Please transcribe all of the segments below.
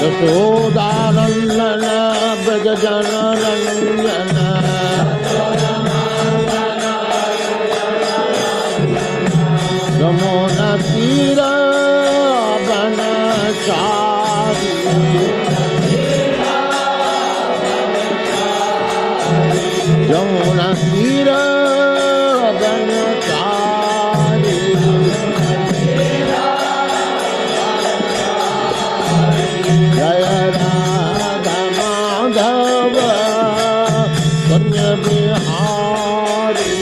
यशोदानंदन ब्रज जन रंजन यमुना तीर वनचारी यमुना तीर वनचारी जय राधा माधव कुंज बिहारी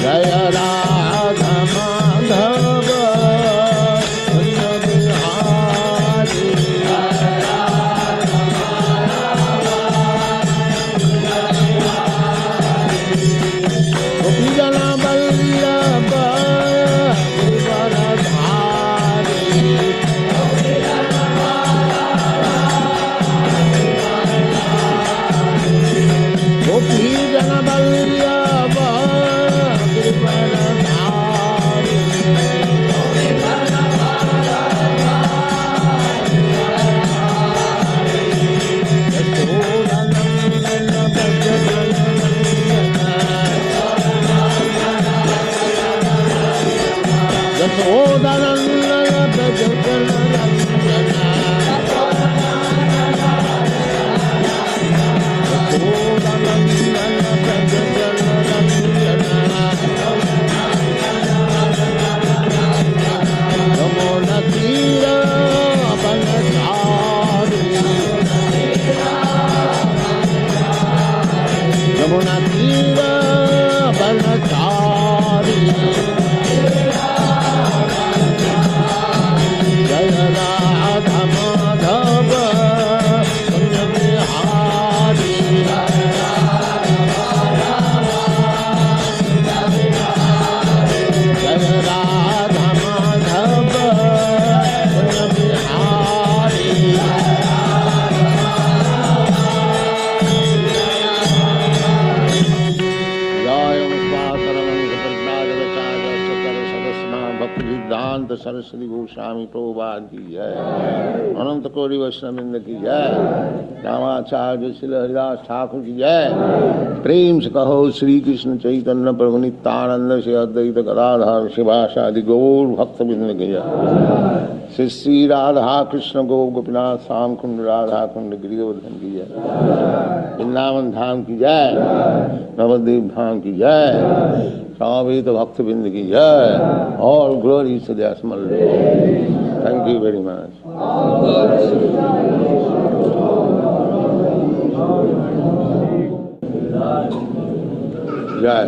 जय राधा माधव कुंज बिहारी गोपी जन वल्लभ गिरिवरधारी गोपी जन वल्लभ गिरिवरधारी यशोदानंदन ब्रज जन यशोदानंदन ब्रज जन रंजन यशोदानंदन ब्रज जन रंजन यमुना तीर वनचारी यमुना तीर वनचारी जय राधा माधव कुंज बिहारी जय राधा माधव कुंज बिहारी सिद्धांत सरस्वती गोस्वामी प्रभुपाद की जय। अनंत कोटि वैष्णववृंद की जय। रामाचार्य श्री हरिदास ठाकुर की जय। प्रेम से कहो श्री कृष्ण चैतन्य प्रभु नित्यानंद से अद्वैत गदाधर शिवासादि गौर भक्तवृंद की जय। श्री श्री राधा कृष्ण गो गोपीनाथ श्याम कुंड राधा कुंड गिरिवर्धन की जय। वृंदावन धाम की जय। नवद्वीप धाम की जय। समवेत भक्तवृंद की जय। All glory to the small lord. Thank you very much. जय।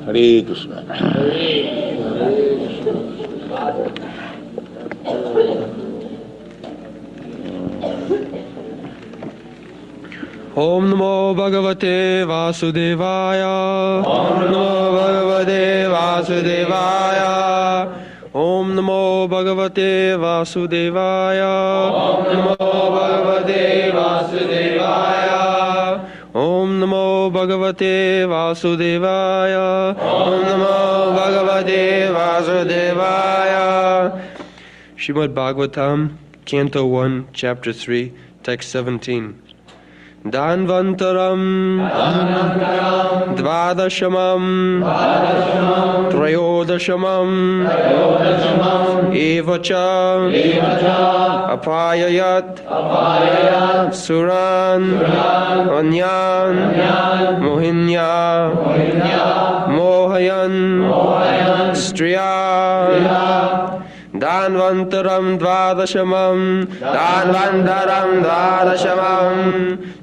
हरे कृष्ण। ओम नमो भगवते वासुदेवाय। ओम नमो भगवते वासुदेवाय। ओम नमो भगवते वासुदेवाय। ओम नमो भगवते वासुदेवाय। ओम नमो भगवते वासुदेवाय। ओम नमो भगवते वासुदेवाय। Srimad Bhagavatam, Canto 1, Chapter 3, Text 17. Danvantaram Dvadashamam Trayodashamam Evacha Apayayat Suran Anyan Mohinya Mohayan Striya Danvantaram Dvadashamam Danvantaram Dvadashamam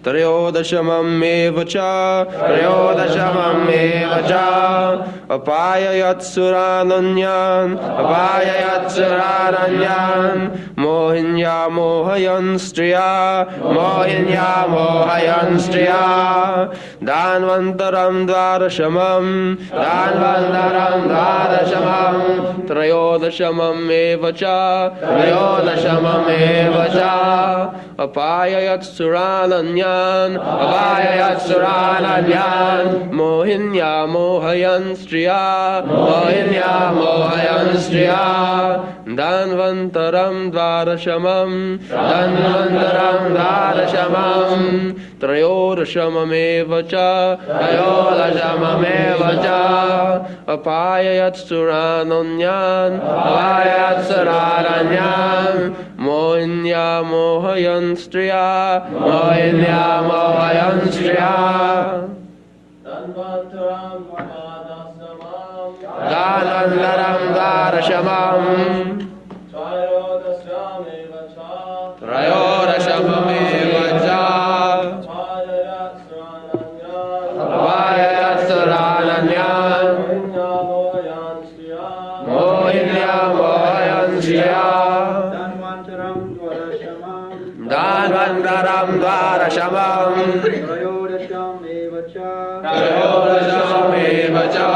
Trayodashamam Evacha Trayodashamam Evacha Apayayat Surananyan Apayayat Surananyan Mohinya Mohayan Striya Mohinya Mohayan Striya Danvantaram Dvadashamam Danvantaram Dvadashamam Trayodashamam Evacha Trayodashamam Evacha Apayayat surananyan, apayayat surananyan, mohinya mohayan striya, mohinya mohayan striya, danvantaram dvarashamam, danvantaram dvarashamam, trayodashamameva cha, trayodashamameva cha, apayayat surananyan, apayayat surananyan, mohinya mohayan striya, mohinya mohayan striya. Danvantaram dvarashamam, trayodashamameva cha, apayayat surananyan, mohinya mohayan striya. Danvantaram dvarashamam, Trayodashameva cha,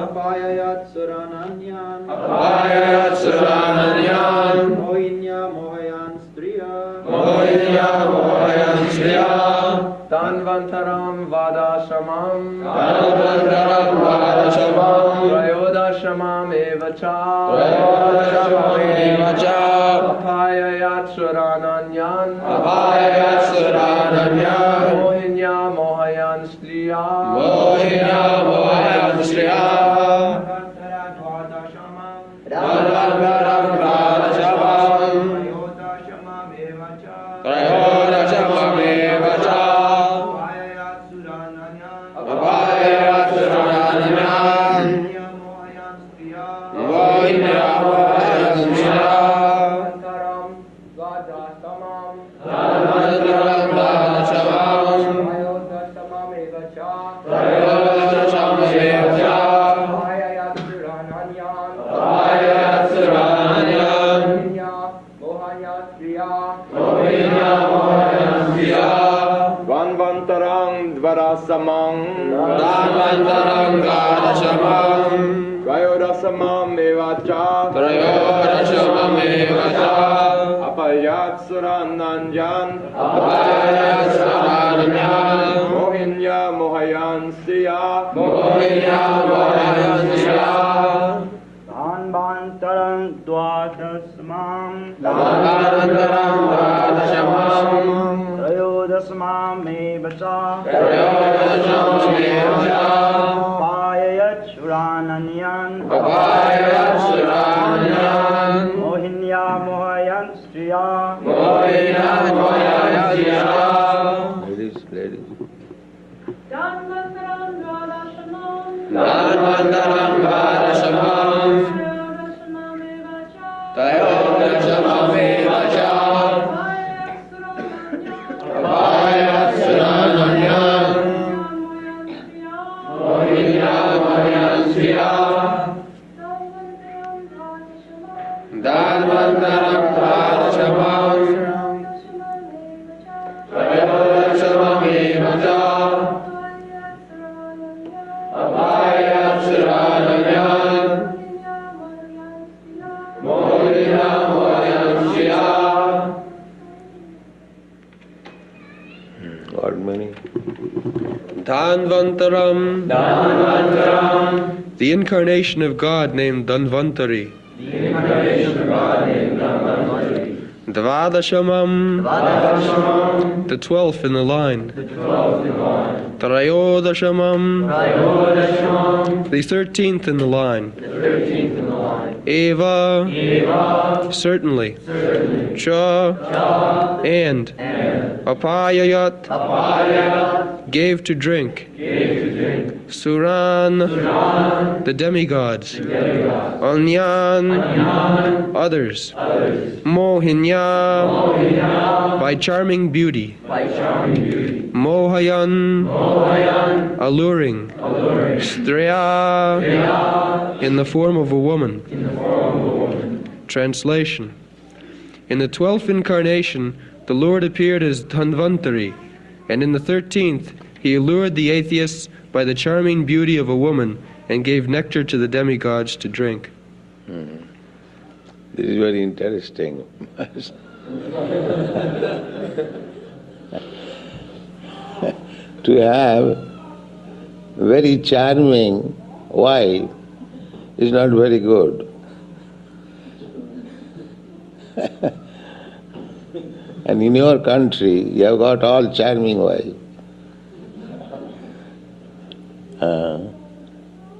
apayayat surananyan, apayayat surananyan, mohinya mohayan striya, mohinya mohayan striya. Danvantaram vadashamam, Danvantaram dvarashamam, Trayodashamameva cha, trayodashamameva cha, apayayat surananyan, apayayat surananyan, mohinya mohayan striya, mohinya mohayan striya. Danvantaram dvarashamam, Trayodashamameva cha, trayodashamameva cha, apayayat surananyan, apayayat surananyan, mohayan striya, mohinya mohayan striya. Danvantaram vadashamam, Danvantaram dvarashamam, Trayodashamameva cha, trayodashamameva cha, apayayat surananyan, apayayat surananyan, mohayan striya, mohinya mohayan striya. Danvantaram dvarasamam, Danvantaram dvarashamam, Trayodashamam eva cha, trayodashamameva cha, apayat surananyan, apayayat surananyan, mohinya mohayan striya, mohinya mohayan striya. Danvantaram dvadashamam, Danvantaram dvarashamam, Trayodashamameva cha, trayodashamameva cha, apayayat surananyan, apayayat surananyan, mohinya mohayan striya, mohinya mohayan striya. Ladies. Danvantaram dvarashamam, Danvantaram dvarashamam, Trayodashamameva cha, trayodashamameva cha, apayayat apayayat surananyan, surananyan, mohinya mohayan striya, mohinya mohayan striya. Danvantaram dvarashamam, Danvantaram dvarashamam, Trayodashamameva cha, trayodashamameva cha, apayayat surananyan, mohinya mohayan striya. God meaning. Danvantaram, the incarnation of God named Danvantari. Dvadashamam, the 12th in the line. Trayodashamam, the 13th in the line. Eva, certainly. Cha, and. Apayayat, gave to drink. Suran, the demigods. Anyan, others. Mohinya, by charming beauty. Mohayan, alluring. Striya, in the form of a woman. Translation. In the 12th incarnation, the Lord appeared as Dhanvantari, and in the 13th, he allured the atheists by the charming beauty of a woman and gave nectar to the demigods to drink. This is very interesting. To have very charming wife is not very good. And in your country, you have got all charming wives.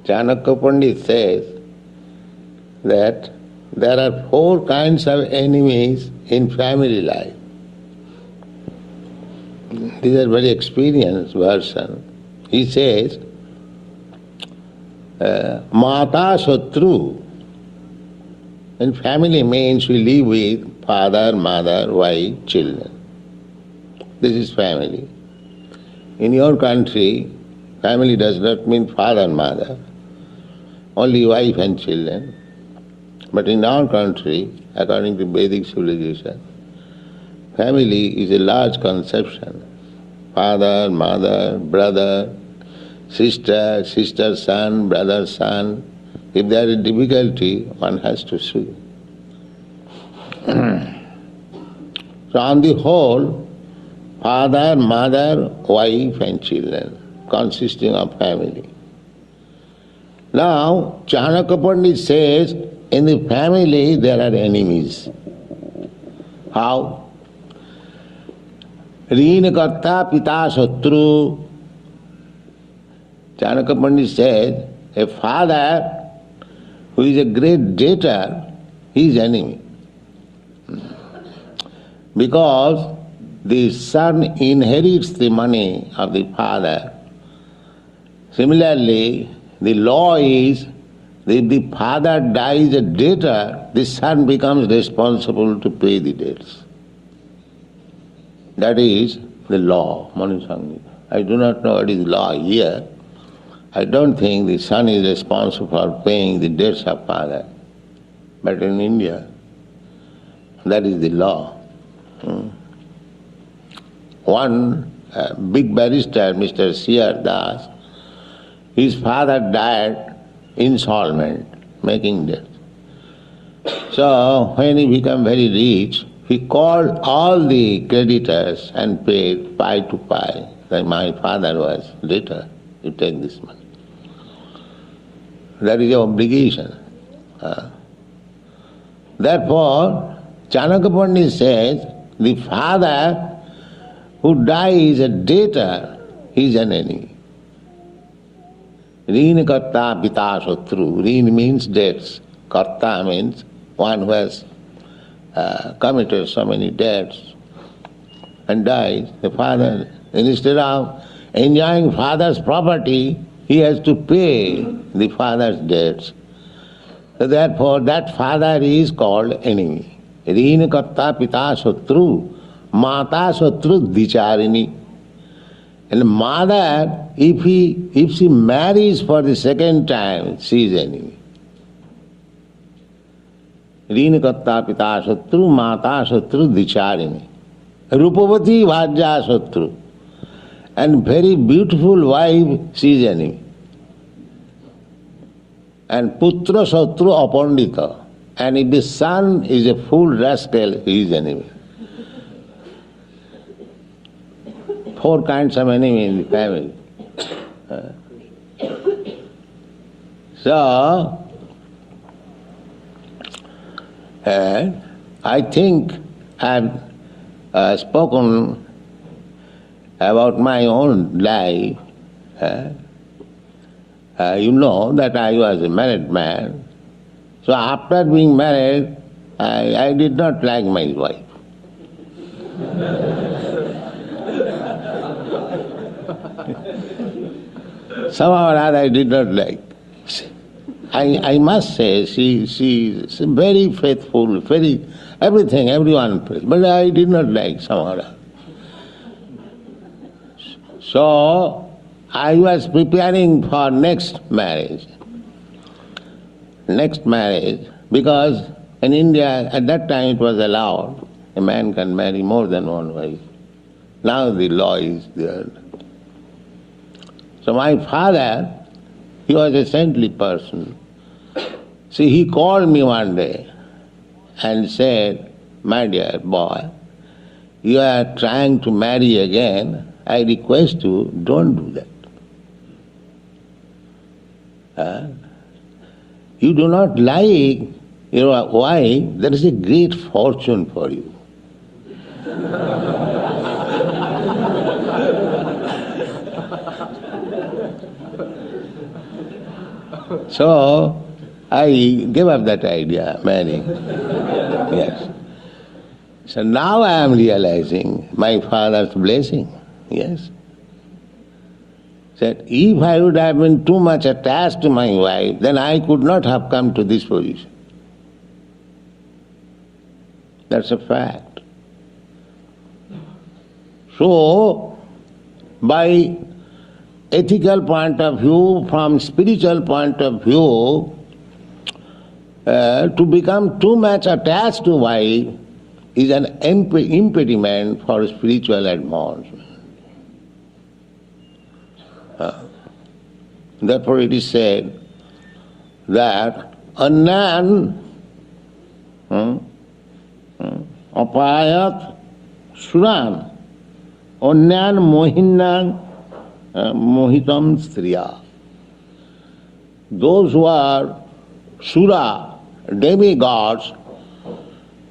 Chanakya Pandit says that there are 4 kinds of enemies in family life. These are very experienced version. He says, Mata Shatru. And family means we live with father, mother, wife, children. This is family. In your country, family does not mean father and mother, only wife and children. But in our country, according to Vedic civilization, family is a large conception. Father, mother, brother, sister, sister's son, brother's son. If there is difficulty, one has to sue. So on the whole, father, mother, wife and children, consisting of family. Now, Chanakya Pandit says, in the family there are enemies. How? Rinakarta pita shatru. Chanakya Pandit says, a father who is a great debtor, he is enemy. Because the son inherits the money of the father. Similarly, the law is, if the father dies a debtor, the son becomes responsible to pay the debts. That is the law, Manusangi. I do not know what is law here. I don't think the son is responsible for paying the debts of father. But in India, that is the law. One big barrister, Mr. C.R. Das, his father died insolvent, making debts. So when he became very rich, he called all the creditors and paid pi to pi. Like my father was debtor, you take this money. That is your obligation. Therefore, Chanakya Pandit says, the father who dies a debtor, he is an enemy. Rin karta pita shatru. Rin means debts. Karta means one who has committed so many debts and dies. The father, instead of enjoying father's property, he has to pay the father's debts. So therefore, that father is called enemy. Rin karta pita shatru. Mata shatru dicharini. And mother, if she marries for the second time, she is enemy. Rin karta pita shatru, mata shatru dicharini. Rupavati bhajya shatru. And very beautiful wife, she is enemy. And putra shatru apandita. And if the son is a fool rascal, he is enemy. 4 kinds of enemy in the family. So, I think I have spoken about my own life. You know that I was a married man. So after being married, I did not like my wife. Somehow or other I did not like. I must say she is very faithful, very everything, everyone prays. But I did not like somehow or other. So I was preparing for next marriage, because in India at that time it was allowed, a man can marry more than one wife. Now the law is there. So my father, he was a saintly person. See, he called me one day and said, my dear boy, you are trying to marry again, I request you, don't do that. You do not like your wife, there is a great fortune for you. So I gave up that idea, marrying. Yes. So now I am realizing my father's blessing. Yes. Said, if I would have been too much attached to my wife, then I could not have come to this position. That's a fact. So, by ethical point of view, from spiritual point of view, to become too much attached to wife is an impediment for spiritual advancement. Therefore it is said that anyan apayat suran anyan mohinnan mohitam striya. Those who are sura, demigods,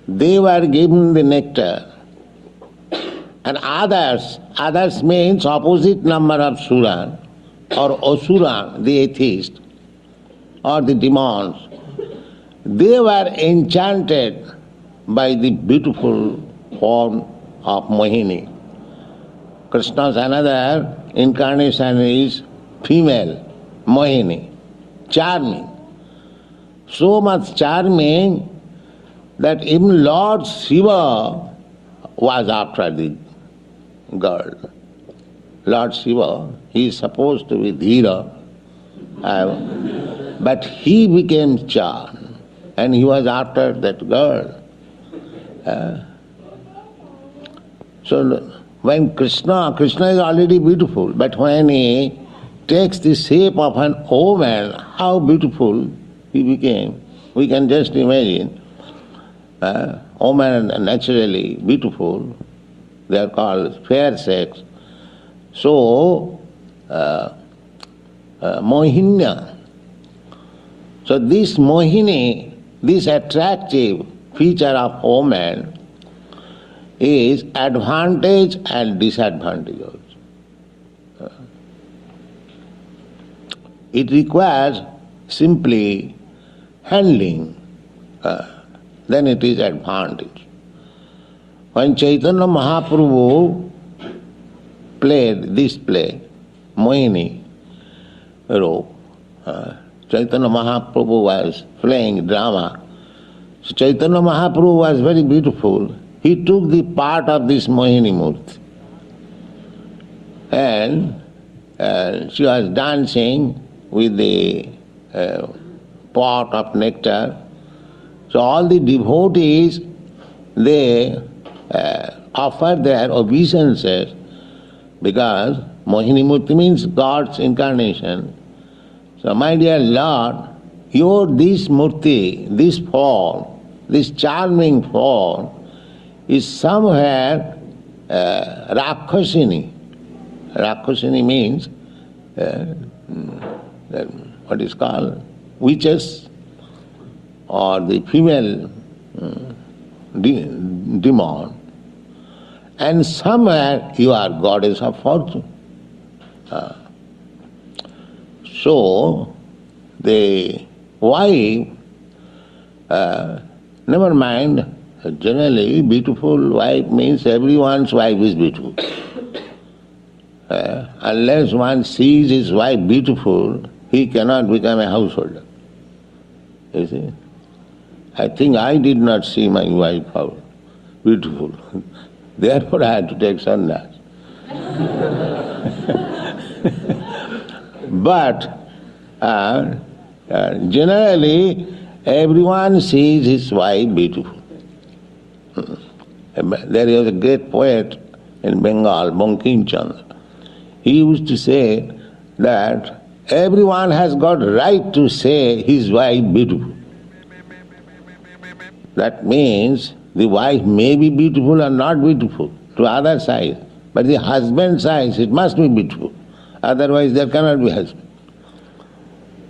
they were given the nectar. And others means opposite number of suran or asuran, the atheist, or the demons. They were enchanted by the beautiful form of Mohini. Krishna's another incarnation is female, Mohini, charming. So much charming that even Lord Shiva was after the girl. Lord Shiva, he is supposed to be Dhira, but he became charmed and he was after that girl. So when Krishna is already beautiful, but when he takes the shape of an woman, how beautiful he became. We can just imagine. Women are naturally beautiful, they are called fair sex. So, Mohinya. So this Mohini, this attractive feature of woman is advantage and disadvantage also. It requires simply handling, then it is advantage. When Chaitanya Mahaprabhu played this play, Mohini role, Chaitanya Mahaprabhu was playing drama. So Chaitanya Mahaprabhu was very beautiful. He took the part of this Mohini Murti. And she was dancing with the pot of nectar. So all the devotees, they offer their obeisances because Mohini Murti means God's incarnation. So my dear Lord, your this Murti, this form, this charming form is somewhere Rakshasini. Rakshasini means what is called witches or the female demon. And somewhere you are goddess of fortune. So the wife, never mind, generally beautiful wife means everyone's wife is beautiful. Unless one sees his wife beautiful, he cannot become a householder. You see? I think I did not see my wife beautiful. Therefore I had to take sannyas. But generally everyone sees his wife beautiful. There is a great poet in Bengal, Bankim Chandra. He used to say that everyone has got right to say his wife beautiful. That means The wife may be beautiful or not beautiful to other side, but the husband's eyes, it must be beautiful. Otherwise there cannot be husband.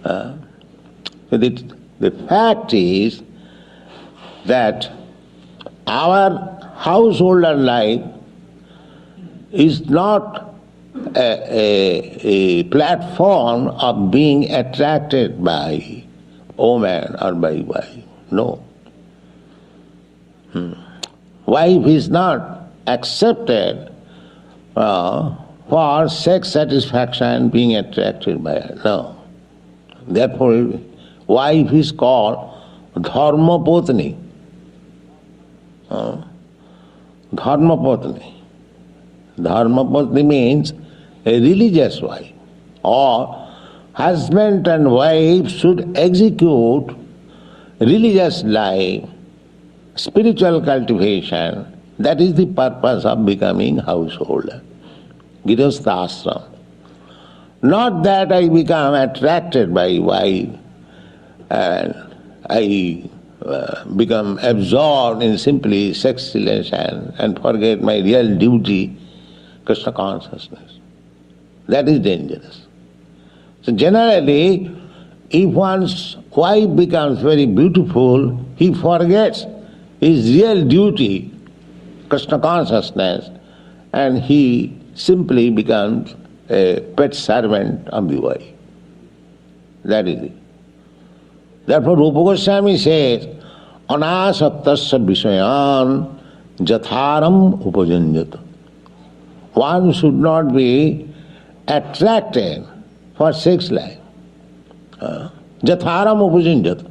So the fact is that our householder life is not a platform of being attracted by woman or by wife. No. Wife is not accepted for sex satisfaction, being attracted by her. No. Therefore, wife is called dharmapatni. Dharmapatni. Dharmapatni means a religious wife. Or husband and wife should execute religious life, spiritual cultivation. That is the purpose of becoming householder. Girihastha ashram. Not that I become attracted by wife and I become absorbed in simply sex relation and forget my real duty, Krishna consciousness. That is dangerous. So generally, if one's wife becomes very beautiful, he forgets his real duty, Krishna consciousness, and he simply becomes a pet servant of the wife. That is it. Therefore, Rupa Goswami says, anasaktasya visayan jatharam upajanjata. One should not be attracted for sex life. Jatharam upajanjata.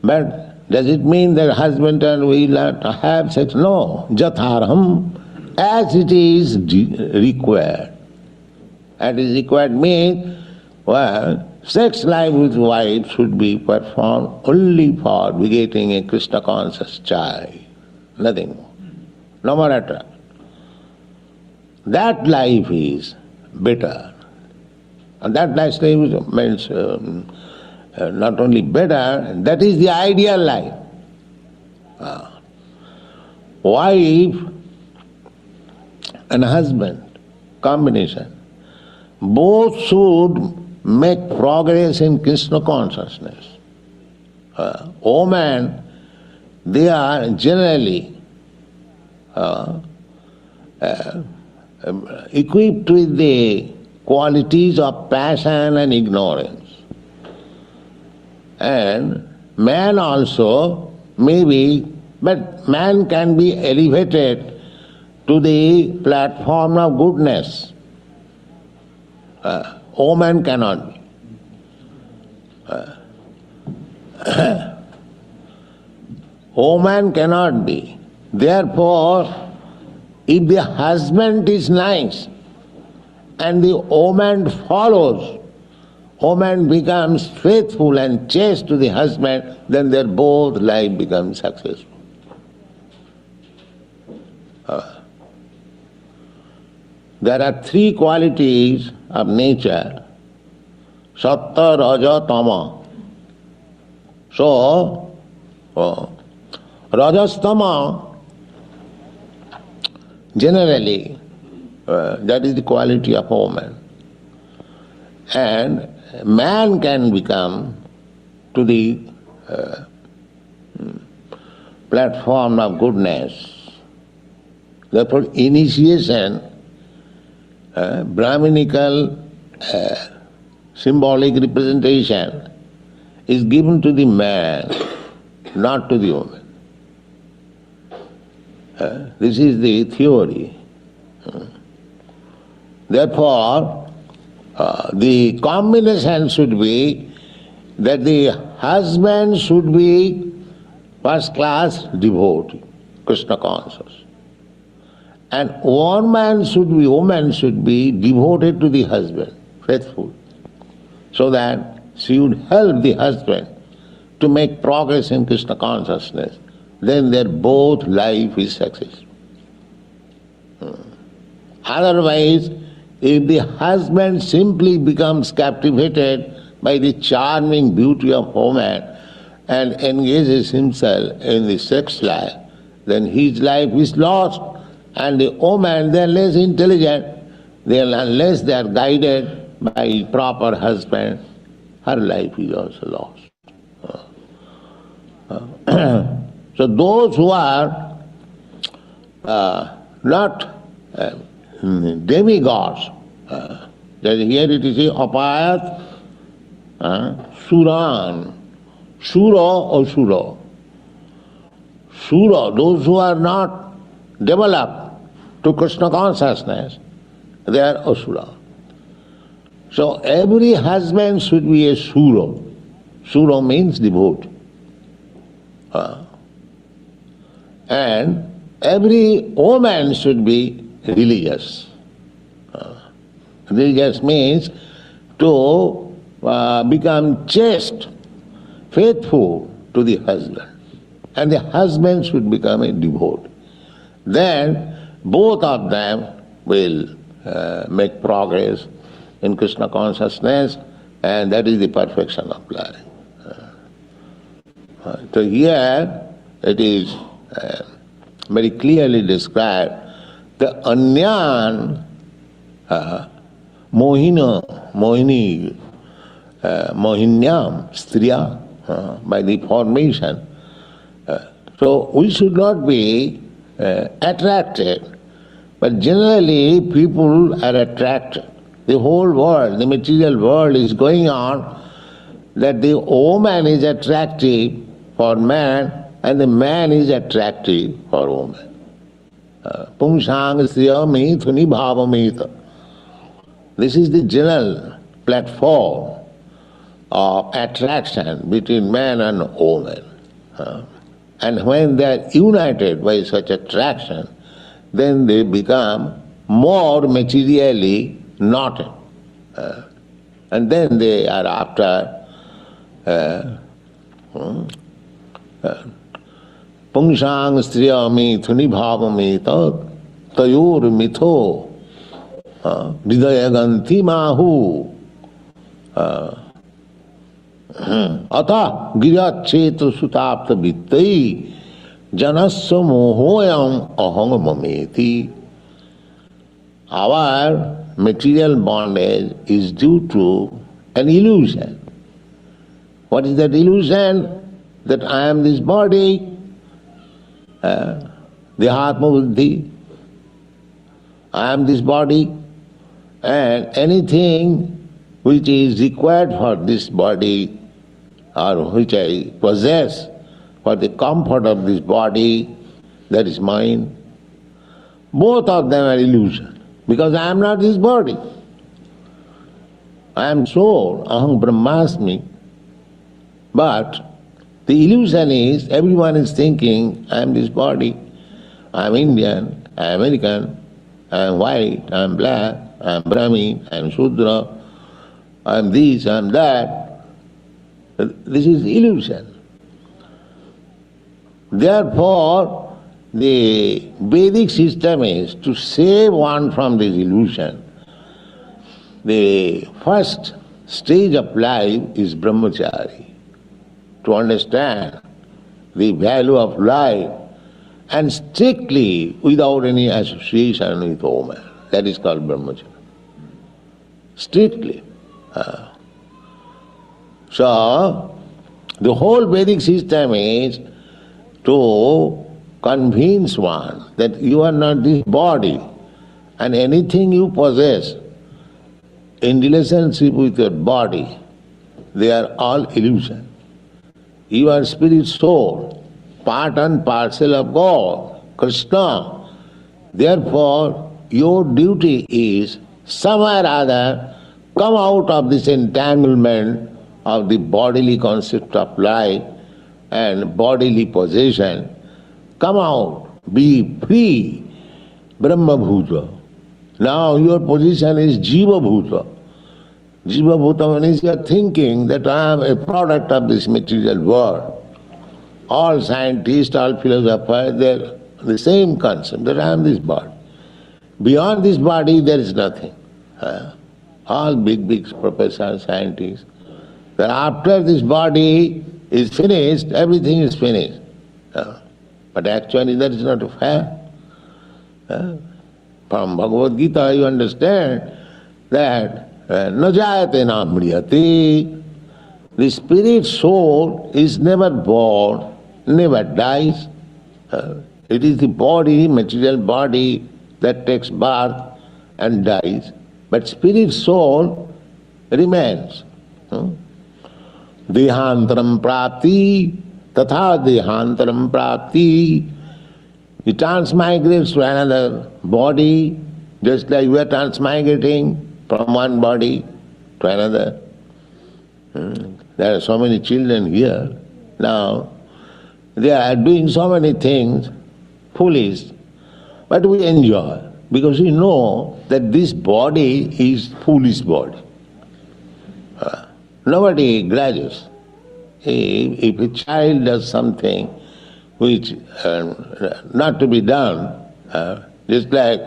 But does it mean that husband and wife will have sex? No. Jatharam, as it is required. As is required means, well, sex life with wife should be performed only for begetting a Krishna conscious child. Nothing more. No more attraction. That life is better. And that life means not only better, that is the ideal life. Wife and husband, combination, both should make progress in Krishna consciousness. Women, they are generally equipped with the qualities of passion and ignorance. And man also maybe, but man can be elevated to the platform of goodness. Woman cannot be. Woman cannot be. Therefore, if the husband is nice and the woman follows, woman becomes faithful and chaste to the husband, then their both life becomes successful. There are three qualities of nature, sattva, raja, tama. So, rajastama, generally, that is the quality of a woman. And man can become to the platform of goodness. Therefore, initiation, Brahminical symbolic representation is given to the man, not to the woman. This is the theory. Therefore, the combination should be that the husband should be first class devotee, Krishna conscious. And woman should be devoted to the husband, faithful, so that she would help the husband to make progress in Krishna consciousness. Then their both life is successful. Otherwise, if the husband simply becomes captivated by the charming beauty of woman and engages himself in the sex life, then his life is lost. And the woman, they are less intelligent, unless they are guided by a proper husband, her life is also lost. So those who are not demigods, here it is apayat suran, sura or sura. Sura, those who are not developed to Krishna consciousness, they are asura. So every husband should be a sura. Sura means devotee. And every woman should be religious. Religious means to become chaste, faithful to the husband. And the husband should become a devotee. Then both of them will make progress in Krishna consciousness, and that is the perfection of life. So here it is very clearly described the anyan mohinyam striya by the formation. So we should not be attracted, but generally people are attracted. The whole world, the material world is going on that the woman is attractive for man and the man is attractive for woman. Pumsang striya mithuni bhavamita. This is the general platform of attraction between man and woman. And when they are united by such attraction, then they become more materially knotted. And then they are after Pungsang striya mithuni bhavamita tayor mitho hridayaganti mahu Ata giracchetra sutapta vittai janasya mohoyam aham mameti. Our material bondage is due to an illusion. What is that illusion? That I am this body, the Atma Buddhi, I am this body, and anything which is required for this body or which I possess for the comfort of this body, that is mine. Both of them are illusion, because I am not this body. I am soul, aham brahmasmi. But the illusion is, everyone is thinking, I am this body, I am Indian, I am American, I am white, I am black, I am Brahmin, I am Shudra, I am this, I am that. This is illusion. Therefore, the Vedic system is to save one from this illusion. The first stage of life is brahmachari. To understand the value of life and strictly without any association with woman. That is called brahmacharya. Strictly. So, the whole Vedic system is to convince one that you are not this body and anything you possess in relationship with your body, they are all illusion. You are spirit soul, part and parcel of God, Krishna. Therefore, your duty is somewhere or other come out of this entanglement of the bodily concept of life and bodily possession. Come out, be free, Brahma Bhuta. Now your position is Jiva Bhuta. Jiva Bhuta means you are thinking that I am a product of this material world. All scientists, all philosophers, they are the same concept, that I am this body. Beyond this body there is nothing. All big professors, scientists, that after this body is finished, everything is finished. But actually that is not a fact. From Bhagavad Gita you understand that na jayate na mriyate. The spirit soul is never born, never dies. It is the body, material body, that takes birth and dies. But spirit soul remains. Dehantaram prapti, tatha dehantaram prapti. It transmigrates to another body, just like we are transmigrating from one body to another. There are so many children here now. They are doing so many things, foolish, but we enjoy because we know that this body is foolish body. Nobody grudges. If a child does something which not to be done, just like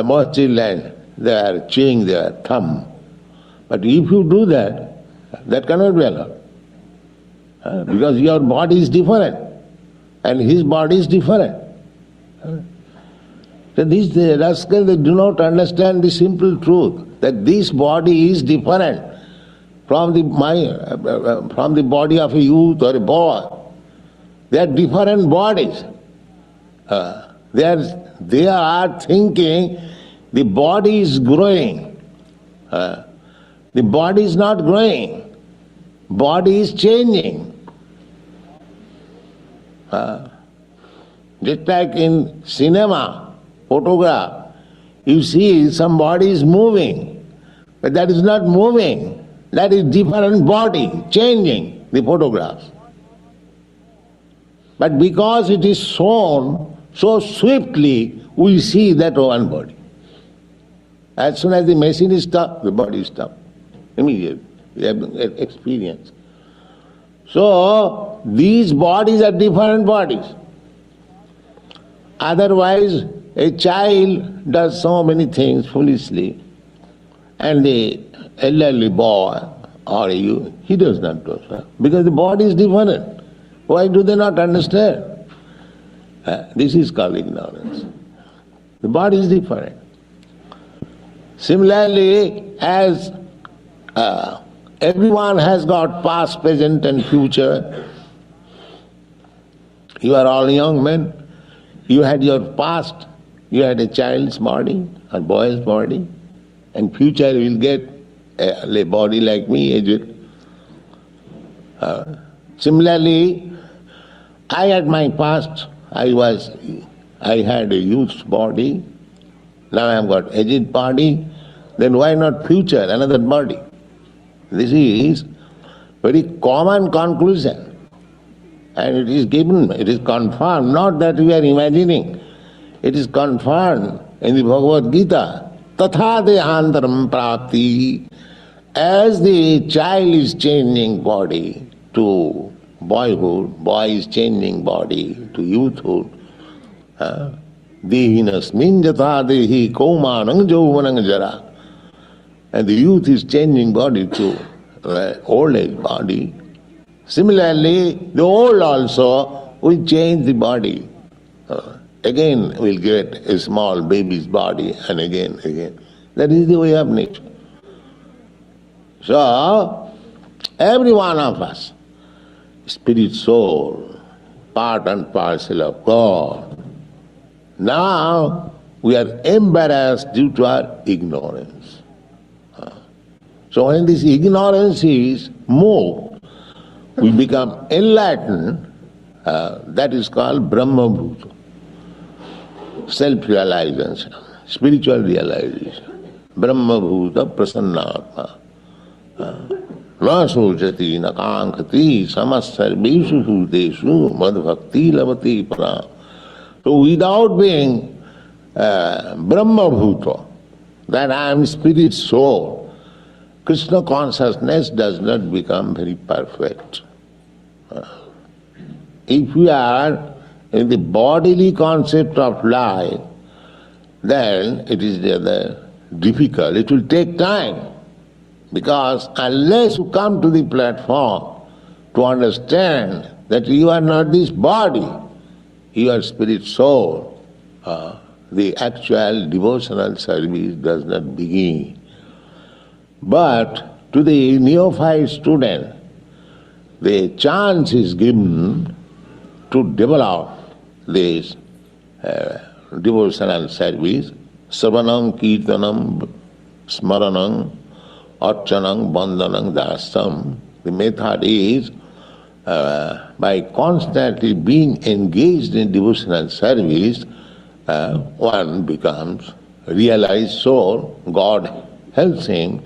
most children, they are chewing their thumb. But if you do that, that cannot be allowed. Because your body is different and his body is different. So these rascals, they do not understand the simple truth that this body is different from the body of a youth or a boy. They are different bodies. They are thinking the body is growing. The body is not growing. Body is changing. Just like in cinema, photograph, you see some body is moving, but that is not moving. That is different body, changing the photographs. But because it is shown so swiftly, we see that one body. As soon as the machine is stopped, the body is stopped. Immediately. We have experience. So, these bodies are different bodies. Otherwise, a child does so many things foolishly, and the elderly boy or you, he does not do so, because the body is different. Why do they not understand? This is called ignorance. The body is different. Similarly, as everyone has got past, present and future, you are all young men, you had your past, you had a child's body, a boy's body, and future you will get a body like me, aged. Similarly, I had my past, I had a youth's body, now I have got aged body, then why not future, another body? This is very common conclusion. And it is given, it is confirmed, not that we are imagining. It is confirmed in the Bhagavad Gita. Tatha dehantaram prapti. As the child is changing body to boyhood, boy is changing body to youthhood. Dehinasmin jatha dehi kaumanang jauvanang jara. And the youth is changing body to old age body. Similarly, the old also will change the body. Again will get a small baby's body and again. That is the way of nature. So, every one of us, spirit, soul, part and parcel of God. Now, we are embarrassed due to our ignorance. So when this ignorance is moved, we become enlightened, that is called Brahma Bhuta. Self-realization, spiritual realization. Brahma Bhuta Prasannatma. Na sojati na kankati samasarveshu bhuteshu madbhakti lavati param. So without being Brahma Bhuta, that I am spirit soul, Krishna consciousness does not become very perfect. If we are in the bodily concept of life, then it is rather difficult. It will take time. Because unless you come to the platform to understand that you are not this body, your spirit soul, the actual devotional service does not begin. But to the neophyte student, the chance is given to develop this devotional service, Sarvanam, Kirtanam, Smaranam, Archanam, Bandhanam, Dasam. The method is by constantly being engaged in devotional service, one becomes realized soul, God helps him,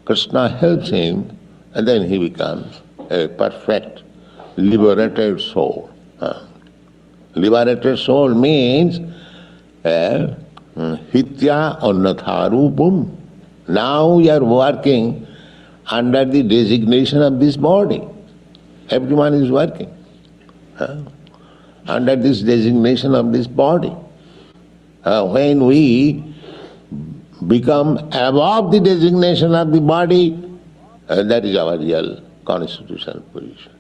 Krishna helps him, and then he becomes a perfect liberated soul. Liberated soul means hitya annatharupam. Now you are working under the designation of this body. Everyone is working under this designation of this body. When we become above the designation of the body, that is our real constitutional position.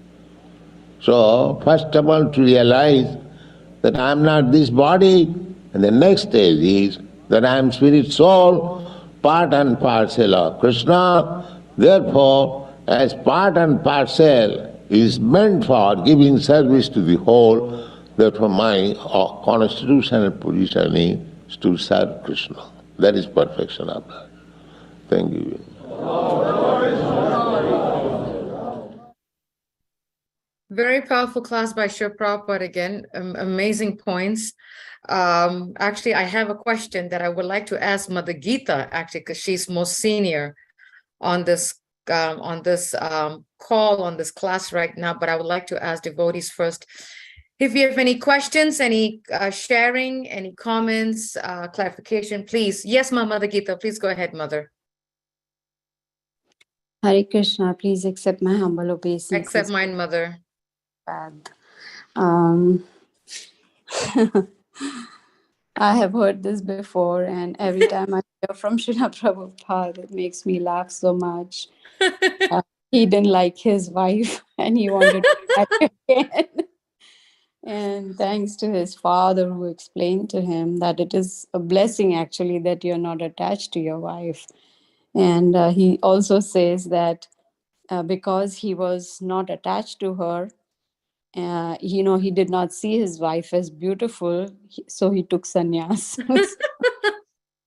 So, first of all, to realize that I am not this body, and the next stage is that I am spirit soul, part and parcel of Krishna. Therefore, as part and parcel is meant for giving service to the whole, therefore my constitutional position is to serve Krishna. That is perfection of life. Thank you. Very powerful class by Srila Prabhupada again. Amazing points. Actually, I have a question that I would like to ask Mother Geeta, actually, because she's most senior on this call, on this class right now. But I would like to ask devotees first. If you have any questions, any sharing, any comments, clarification, please. Yes, Mother Geeta, please go ahead, Mother. Hare Krishna, please accept my humble obeisance. Accept mine, Mother. I have heard this before, and every time I hear from Srila Prabhupada, it makes me laugh so much. He didn't like his wife, and he wanted to marry again. And thanks to his father, who explained to him that it is a blessing, actually, that you're not attached to your wife. And he also says that because he was not attached to her, he did not see his wife as beautiful, so he took sannyas.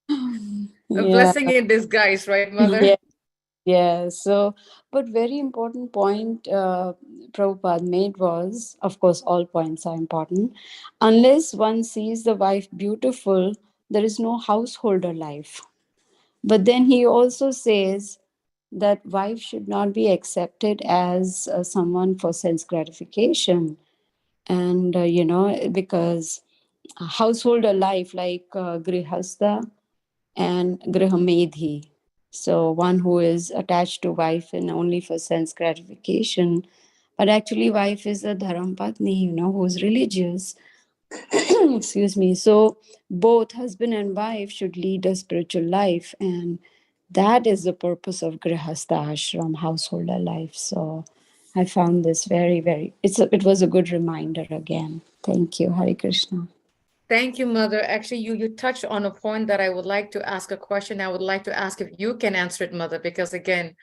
A blessing in disguise, right, Mother? Yeah. Yeah. So, but very important point Prabhupada made was, of course, all points are important. Unless one sees the wife beautiful, there is no householder life. But then he also says that wife should not be accepted as someone for sense gratification. And, because householder life like grihastha and grihamedhi. So one who is attached to wife and only for sense gratification, but actually wife is a dharam-patni, who's religious. Excuse me. So both husband and wife should lead a spiritual life, and that is the purpose of grihastha ashram, householder life. So I found this very, very, it was a good reminder again. Thank you. Hare Krishna. Thank you, Mother. Actually, you touched on a point that I would like to ask a question. I would like to ask if you can answer it, Mother, because again,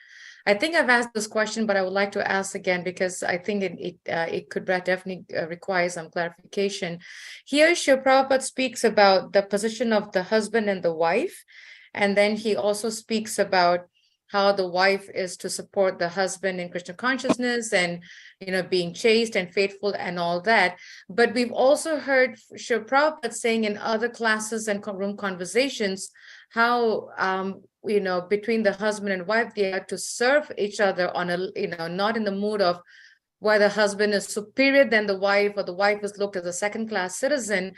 I think I've asked this question, but I would like to ask again because I think it could definitely require some clarification. Here, Srila Prabhupada speaks about the position of the husband and the wife, and then he also speaks about how the wife is to support the husband in Krishna consciousness and, being chaste and faithful and all that. But we've also heard Srila Prabhupada saying in other classes and room conversations how, between the husband and wife, they are to serve each other on a, not in the mood of why the husband is superior than the wife or the wife is looked as a second-class citizen.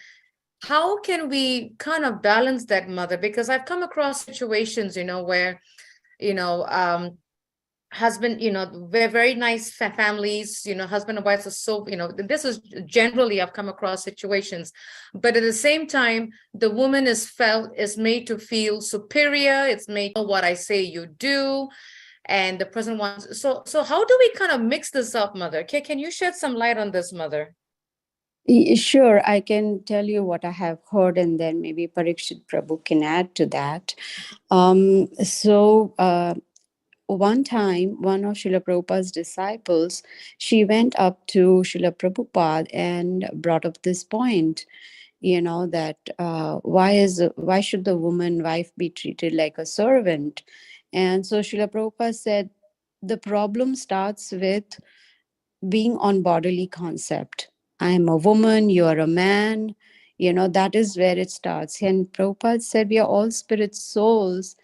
How can we kind of balance that, Mother? Because I've come across situations, where husband, very, very nice families, husband and wife are so, this is generally I've come across situations, but at the same time, the woman is made to feel superior. It's made what I say you do. And the person wants, so how do we kind of mix this up, Mother? Can you shed some light on this, Mother? Sure, I can tell you what I have heard, and then maybe Parikshit Prabhu can add to that. One time, one of Srila Prabhupada's disciples, she went up to Srila Prabhupada and brought up this point, that why should the woman wife be treated like a servant? And so Srila Prabhupada said, the problem starts with being on bodily concept. I am a woman, you are a man, that is where it starts. And Prabhupada said, we are all spirit souls,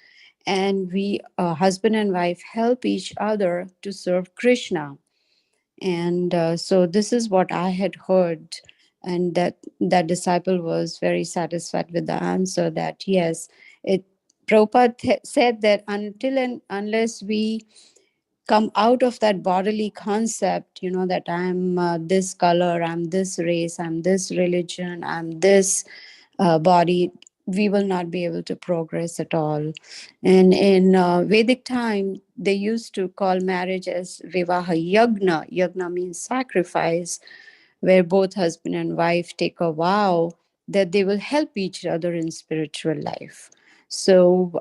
and we, husband and wife, help each other to serve Krishna. And so this is what I had heard. And that disciple was very satisfied with the answer that, yes, Prabhupada said that until and unless we come out of that bodily concept, that I'm this color, I'm this race, I'm this religion, I'm this body, we will not be able to progress at all. And in Vedic time, they used to call marriage as Vivaha Yagna. Yagna means sacrifice, where both husband and wife take a vow that they will help each other in spiritual life. So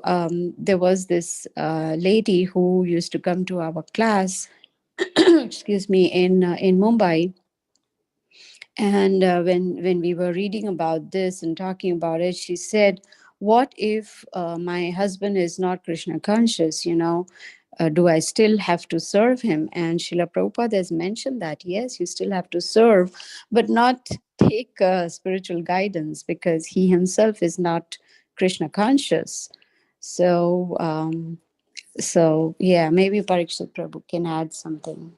there was this lady who used to come to our class, excuse me, in Mumbai. And when we were reading about this and talking about it, she said, what if my husband is not Krishna conscious, do I still have to serve him? And Srila Prabhupada has mentioned that, yes, you still have to serve, but not take spiritual guidance, because he himself is not Krishna conscious. So, yeah, maybe Parikshit Prabhu can add something.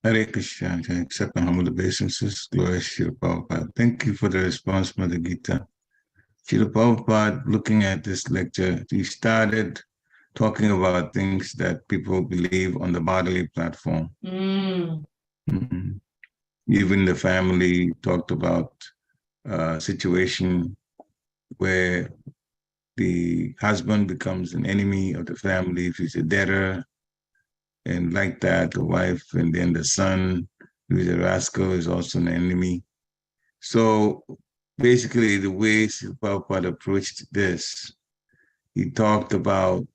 Hare Krishna, I accept my humble obeisances. Glory Srila Prabhupada. Thank you for the response, Mother Gita. Srila Prabhupada, looking at this lecture, he started talking about things that people believe on the bodily platform. Mm-hmm. Even the family talked about a situation where the husband becomes an enemy of the family if he's a debtor, and like that, the wife, and then the son, who is a rascal, is also an enemy. So basically, the way Prabhupada approached this, he talked about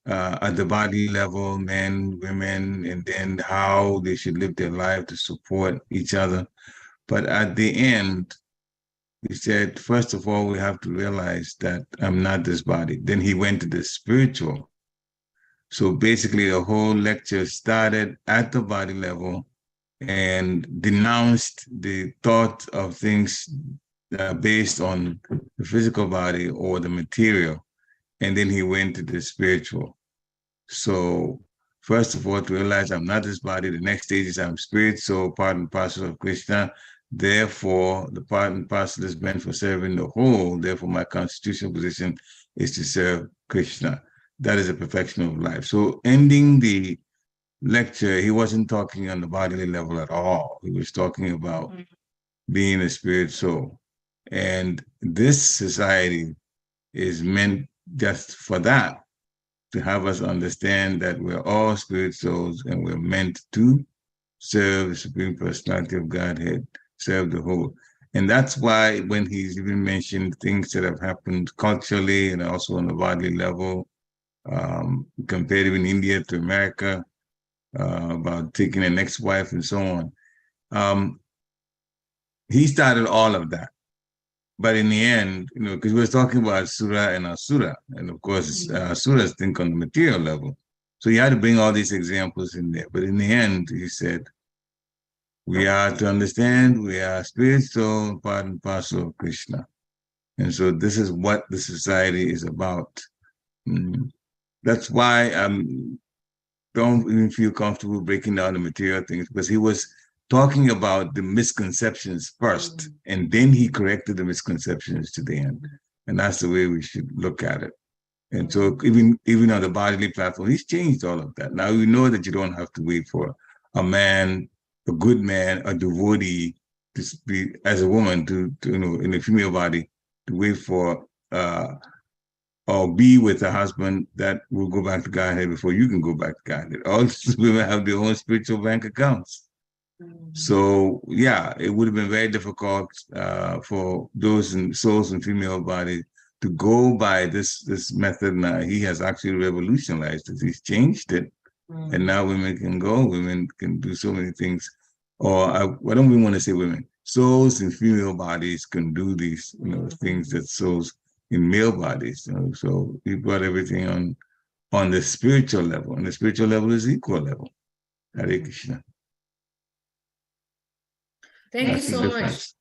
at the body level, men, women, and then how they should live their life to support each other. But at the end, he said, first of all, we have to realize that I'm not this body. Then he went to the spiritual. So basically, the whole lecture started at the body level and denounced the thought of things based on the physical body or the material. And then he went to the spiritual. So first of all, to realize I'm not this body. The next stage is I'm spirit, so part and parcel of Krishna. Therefore, the part and parcel is meant for serving the whole. Therefore, my constitutional position is to serve Krishna. That is the perfection of life. So ending the lecture, he wasn't talking on the bodily level at all. He was talking about being a spirit soul. And this society is meant just for that, to have us understand that we're all spirit souls and we're meant to serve the Supreme Personality of Godhead, serve the whole. And that's why when he's even mentioned things that have happened culturally and also on the bodily level, compared in India to America, about taking an ex-wife and so on. He started all of that. But in the end, because we're talking about Sura and Asura, and of course, Asuras think on the material level. So he had to bring all these examples in there. But in the end, he said, we are to understand we are spirit, soul, part and parcel of Krishna. And so this is what the society is about. That's why I don't even feel comfortable breaking down the material things, because he was talking about the misconceptions first, and then he corrected the misconceptions to the end. And that's the way we should look at it. And so even on the bodily platform, he's changed all of that. Now we know that you don't have to wait for a man, a good man, a devotee to be, as a woman, to in a female body, to wait for or be with a husband that will go back to Godhead before you can go back to Godhead. All women have their own spiritual bank accounts. So yeah, it would have been very difficult for those in souls in female body to go by this method. Now he has actually revolutionized it. He's changed it, and now women can go. Women can do so many things. Or why don't we want to say women? Souls in female bodies can do these, things that souls in male bodies. So he brought everything on the spiritual level, and the spiritual level is equal level. Hare Krishna. Thank you That's the so much difference.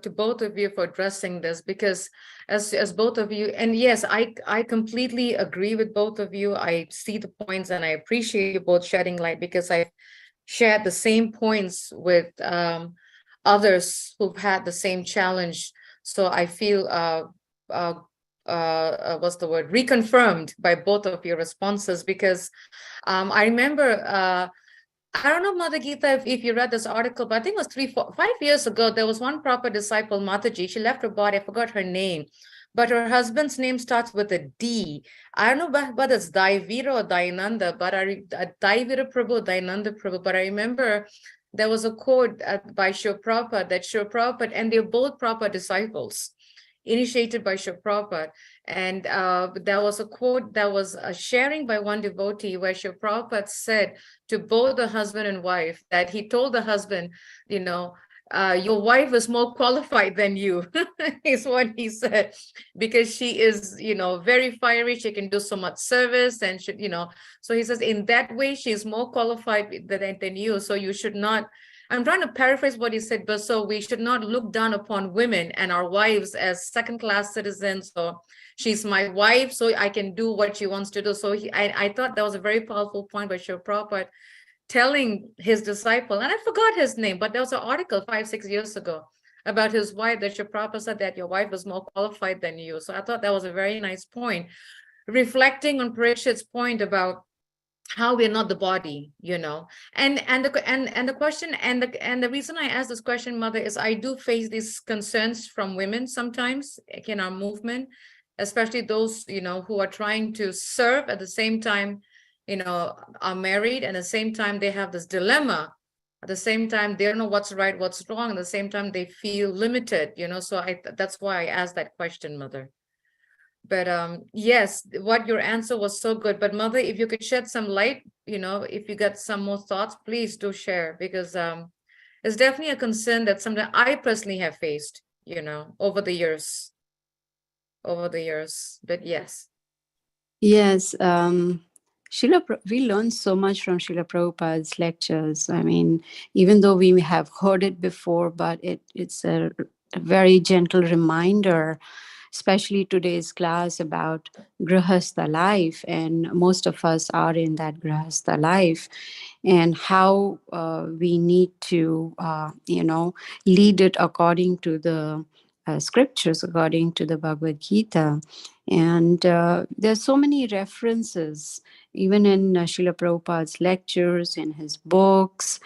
to both of you for addressing this, because as both of you, and yes, I completely agree with both of you. I see the points and I appreciate you both shedding light, because I shared the same points with others who've had the same challenge. So I feel what's the word, reconfirmed by both of your responses, because I remember I don't know, Mother Geeta, if you read this article, but I think it was 3, 4, 5 years ago, there was one proper disciple, Mataji. She left her body, I forgot her name, but her husband's name starts with a D. I don't know whether it's Daivira or Dayananda, but Daivira Prabhu, Dayananda Prabhu, but I remember there was a quote by Srila Prabhupada, that Srila Prabhupada, and they're both proper disciples, initiated by Srila Prabhupada. And there was a quote that was a sharing by one devotee where Srila Prabhupada said to both the husband and wife that he told the husband, your wife is more qualified than you, is what he said, because she is, very fiery. She can do so much service, and should, so he says in that way, she's more qualified than you. So you should not, I'm trying to paraphrase what he said, but so we should not look down upon women and our wives as second-class citizens, or she's my wife, so I can do what she wants to do. So I thought that was a very powerful point by Srila Prabhupada telling his disciple, and I forgot his name, but there was an article 5, 6 years ago about his wife, that Srila Prabhupada said that your wife is more qualified than you. So I thought that was a very nice point, reflecting on Parikshit's point about how we're not the body, and the question, and the reason I asked this question, Mother, is I do face these concerns from women sometimes in our movement, especially those who are trying to serve at the same time, are married, and at the same time they have this dilemma. At the same time, they don't know what's right, what's wrong. At the same time, they feel limited, so that's why I asked that question, Mother. But yes, what your answer was so good. But Mother, if you could shed some light, if you got some more thoughts, please do share, because it's definitely a concern that something I personally have faced, over the years. But yes. Yes, we learned so much from Srila Prabhupada's lectures. I mean, even though we have heard it before, but it's a very gentle reminder, especially today's class about Grihastha life, and most of us are in that Grihastha life, and how we need to, lead it according to the scriptures, according to the Bhagavad Gita. And there's so many references, even in Srila Prabhupada's lectures, in his books,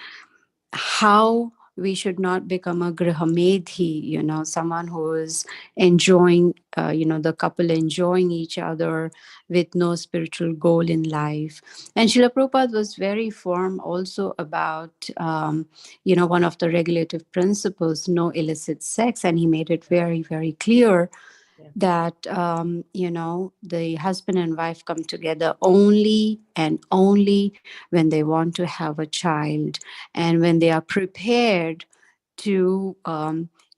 how we should not become a grihamedhi, someone who is enjoying, the couple enjoying each other with no spiritual goal in life. And Srila Prabhupada was very firm also about, one of the regulative principles, no illicit sex. And he made it very, very clear that, the husband and wife come together only and only when they want to have a child, and when they are prepared to,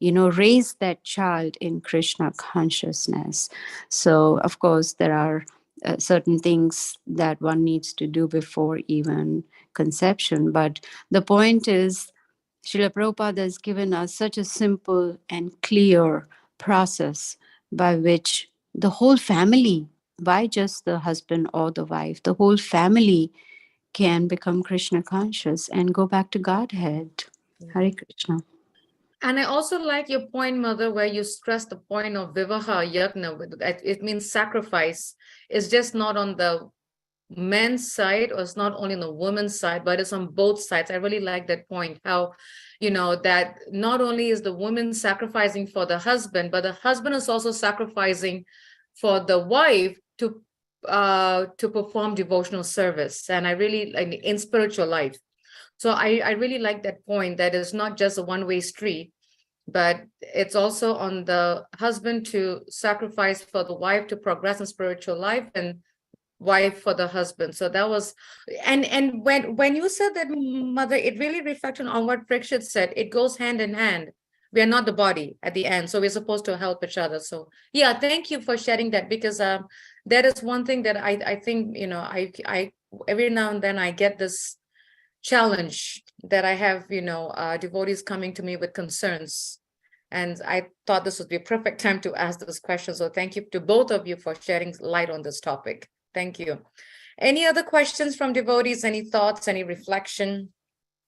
raise that child in Krishna consciousness. So, of course, there are certain things that one needs to do before even conception. But the point is, Srila Prabhupada has given us such a simple and clear process by which the whole family, why just the husband or the wife, the whole family can become Krishna conscious and go back to Godhead. Hare Krishna. And I also like your point, Mother, where you stress the point of Vivaha Yagna. It means sacrifice. It's just not on the men's side, or it's not only on the woman's side, but it's on both sides. I really like that point, how, that not only is the woman sacrificing for the husband, but the husband is also sacrificing for the wife to perform devotional service. And I really like in spiritual life. So I really like that point, that it's not just a one-way street, but it's also on the husband to sacrifice for the wife to progress in spiritual life, and wife for the husband. So that was, and when you said that, Mother, it really reflected on what Prakshit said. It goes hand in hand. We are not the body at the end, so we're supposed to help each other. So yeah, thank you for sharing that, because that is one thing that I think, you know, I every now and then I get this challenge that I have, you know, devotees coming to me with concerns. And I thought this would be a perfect time to ask this question. So thank you to both of you for shedding light on this topic. Thank you. Any other questions from devotees? Any thoughts, any reflection,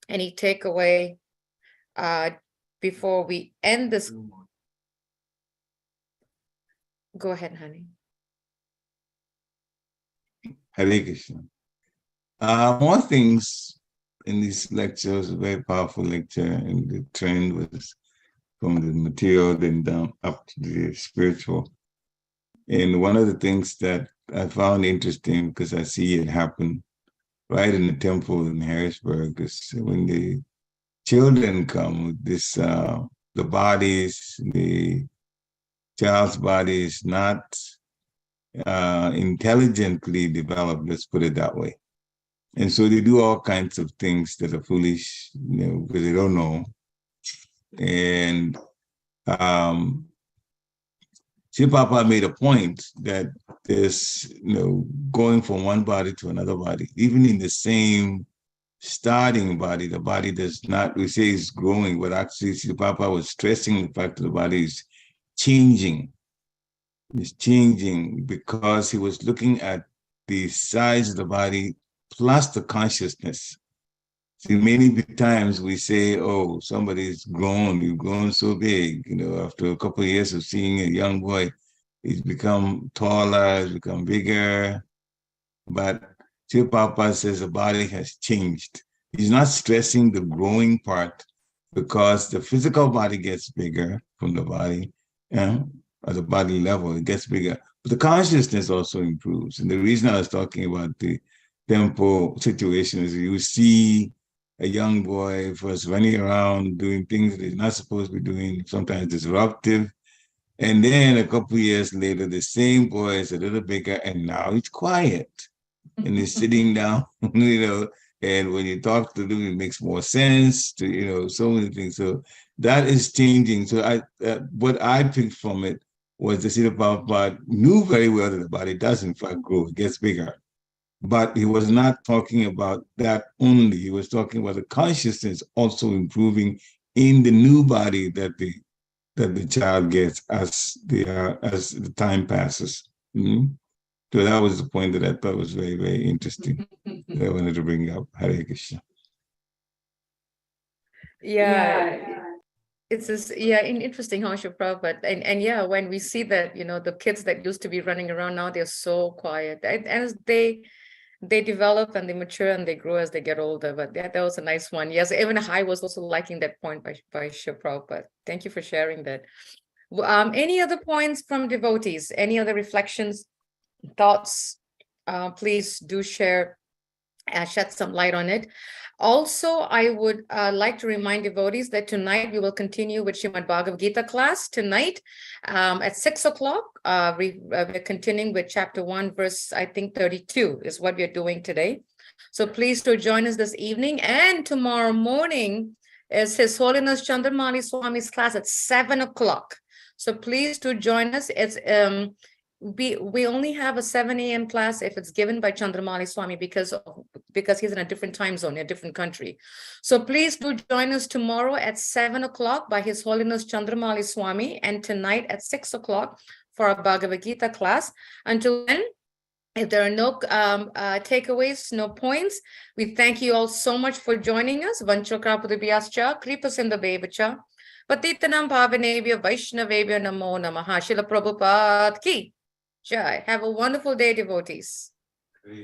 any takeaway before we end this? Go ahead, honey. Hare Krishna. More things in this lecture. Was a very powerful lecture, and the trend was from the material then down up to the spiritual. And one of the things that I found interesting, because I see it happen right in the temple in Harrisburg, is when the children come, this the bodies, the child's body is not intelligently developed, let's put it that way. And so they do all kinds of things that are foolish, you know, because they don't know. And Shiva Prabhupada made a point that there's, you know, going from one body to another body, even in the same starting body, the body does not, we say is growing, but actually Shiva Prabhupada was stressing the fact that the body is changing. It's changing because he was looking at the size of the body plus the consciousness. See, many times we say, oh, somebody's grown, you've grown so big, you know, after a couple of years of seeing a young boy, he's become taller, he's become bigger. But Shiva Prabhupada says the body has changed. He's not stressing the growing part because the physical body gets bigger from the body, at the body level, it gets bigger. But the consciousness also improves. And the reason I was talking about the temple situation is you see a young boy first running around doing things that he's not supposed to be doing, sometimes disruptive. And then a couple of years later, the same boy is a little bigger and now he's quiet. And he's sitting down, you know, and when you talk to them, it makes more sense to, you know, so many things. So that is changing. So what I picked from it was the Shiva Prabhupada knew very well that the body does in fact grow, it gets bigger. But he was not talking about that only. He was talking about the consciousness also improving in the new body that the child gets as the time passes. Mm-hmm. So that was the point that I thought was very, very interesting. That I wanted to bring up. Hare Krishna. Yeah. It's just, interesting how Shiva Prabhupada, and yeah, when we see that, you know, the kids that used to be running around now, they're so quiet. And as they develop and they mature and they grow as they get older. But that was a nice one. Yes, even I was also liking that point by Shiva Prabhupada. Thank you for sharing that. Any other points from devotees? Any other reflections, thoughts? Please do share, shed some light on it. Also, I would like to remind devotees that tonight we will continue with Srimad Bhagavad Gita class tonight at 6 o'clock. We're continuing with chapter 1, verse, I think 32 is what we're doing today. So please do join us this evening. And tomorrow morning is His Holiness Chandramauli Swami's class at 7 o'clock. So please do join us. It's we only have a 7 a.m. class if it's given by Chandramauli Swami because he's in a different time zone, in a different country. So please do join us tomorrow at 7 o'clock by His Holiness Chandramauli Swami, and tonight at 6 o'clock for our Bhagavad Gita class. Until then, if there are no takeaways, no points, we thank you all so much for joining us. Vanchakrapadavyascha, Kripasindabevacha, Patitanam Bhavanevya Vaishnavevya Namo Namaha. Srila Prabhupada ki Jai. Have a wonderful day, devotees.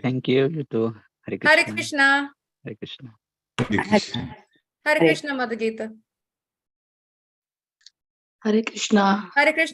Thank you. You too. Hare Krishna. Hare Krishna. Hare Krishna. Hare Krishna, Mother Gita. Hare Krishna. Hare Krishna.